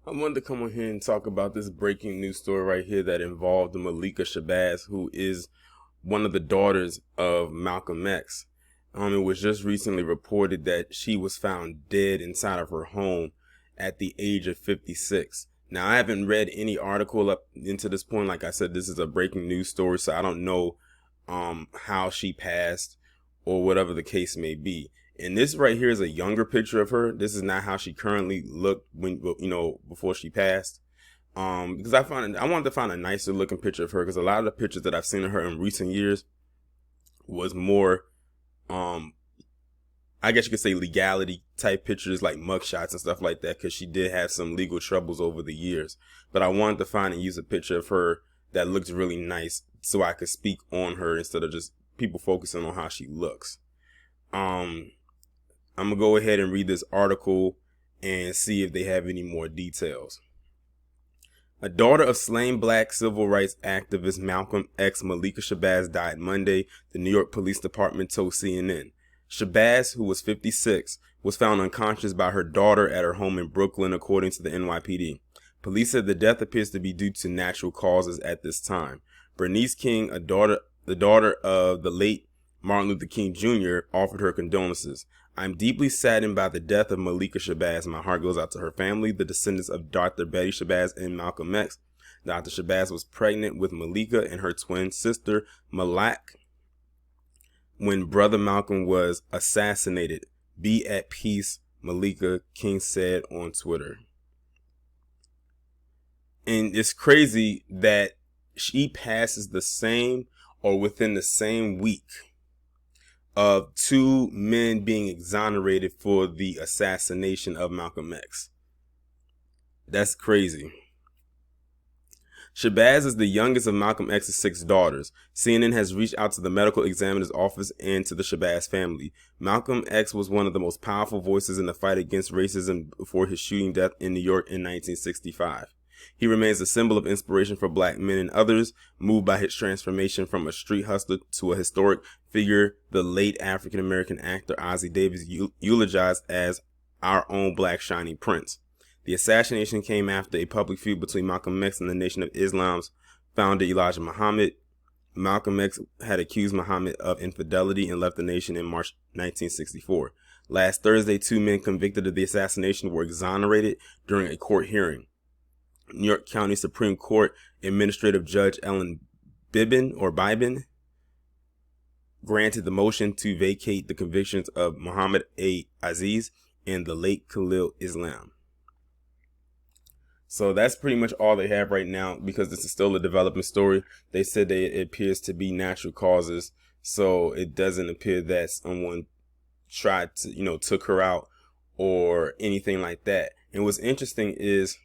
I wanted to come on here and talk about this breaking news story right here that involved Malikah Shabazz, who is one of the daughters of Malcolm X. It was just recently reported that she was found dead inside of her home at the age of 56. Now, I haven't read any article up into this point. Like I said, this is a breaking news story, so I don't know how she passed or whatever the case may be. And this right here is a younger picture of her. This is not how she currently looked when, before she passed. Because I wanted to find a nicer looking picture of her, because a lot of the pictures that I've seen of her in recent years was more, I guess you could say legality type pictures, like mugshots and stuff like that, because she did have some legal troubles over the years. But I wanted to find and use a picture of her that looks really nice so I could speak on her instead of just people focusing on how she looks. I'm going to go ahead and read this article and see if they have any more details. A daughter of slain black civil rights activist Malcolm X, Malikah Shabazz, died Monday, the New York Police Department told CNN. Shabazz, who was 56, was found unconscious by her daughter at her home in Brooklyn, according to the NYPD. Police said the death appears to be due to natural causes at this time. Bernice King, the daughter of the late Martin Luther King Jr., offered her condolences. I'm deeply saddened by the death of Malikah Shabazz. My heart goes out to her family, the descendants of Dr. Betty Shabazz and Malcolm X. Dr. Shabazz was pregnant with Malikah and her twin sister, Malak, when brother Malcolm was assassinated. Be at peace, Malikah, King said on Twitter. And it's crazy that she passes the same or within the same week of two men being exonerated for the assassination of Malcolm X. That's crazy. Shabazz is the youngest of Malcolm X's 6 daughters. CNN has reached out to the medical examiner's office and to the Shabazz family. Malcolm X was one of the most powerful voices in the fight against racism before his shooting death in New York in 1965. He remains a symbol of inspiration for black men and others, moved by his transformation from a street hustler to a historic figure. The late African-American actor Ossie Davis eulogized as our own black shining prince. The assassination came after a public feud between Malcolm X and the Nation of Islam's founder Elijah Muhammad. Malcolm X had accused Muhammad of infidelity and left the nation in March 1964. Last Thursday, 2 men convicted of the assassination were exonerated during a court hearing. New York County Supreme Court Administrative Judge Ellen Bibin granted the motion to vacate the convictions of Muhammad A. Aziz and the late Khalil Islam. So that's pretty much all they have right now, because this is still a developing story. They said that it appears to be natural causes, so it doesn't appear that someone tried to, took her out or anything like that. And what's interesting is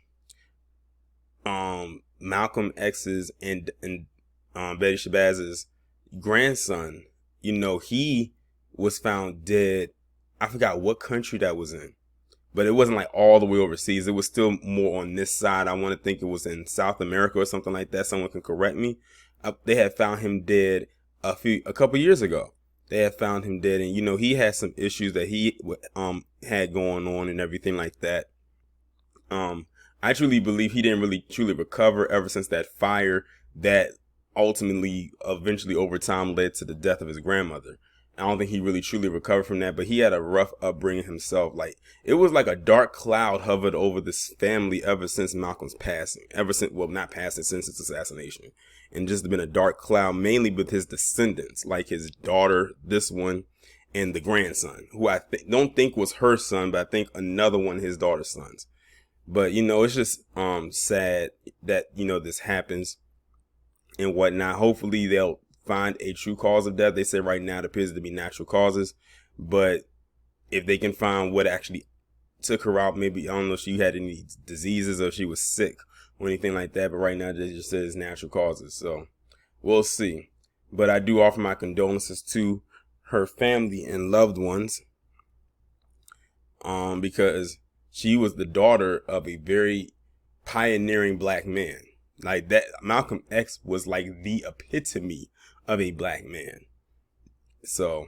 Malcolm X's and Betty Shabazz's grandson, he was found dead. I forgot what country that was in, but it wasn't like all the way overseas. It was still more on this side. I want to think it was in South America or something like that. Someone can correct me. They had found him dead a couple years ago. They had found him dead, and he had some issues that he had going on and everything like that. I truly believe he didn't really truly recover ever since that fire that eventually over time led to the death of his grandmother. I don't think he really truly recovered from that, but he had a rough upbringing himself. Like, it was like a dark cloud hovered over this family ever since Malcolm's passing. Not passing, since his assassination. And just been a dark cloud, mainly with his descendants, like his daughter, this one, and the grandson, who I don't think was her son, but I think another one of his daughter's sons. But, it's just sad that, this happens and whatnot. Hopefully they'll find a true cause of death. They say right now it appears to be natural causes. But if they can find what actually took her out, maybe, I don't know if she had any diseases or if she was sick or anything like that. But right now they just says natural causes. So we'll see. But I do offer my condolences to her family and loved ones. Because she was the daughter of a very pioneering black man. Like that, Malcolm X was like the epitome of a black man. So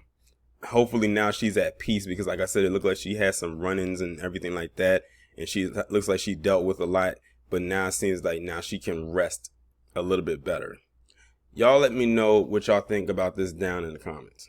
hopefully now she's at peace, because like I said, it looked like she had some run-ins and everything like that. and she looks like she dealt with a lot, but now it seems like now she can rest a little bit better. Y'all let me know what y'all think about this down in the comments.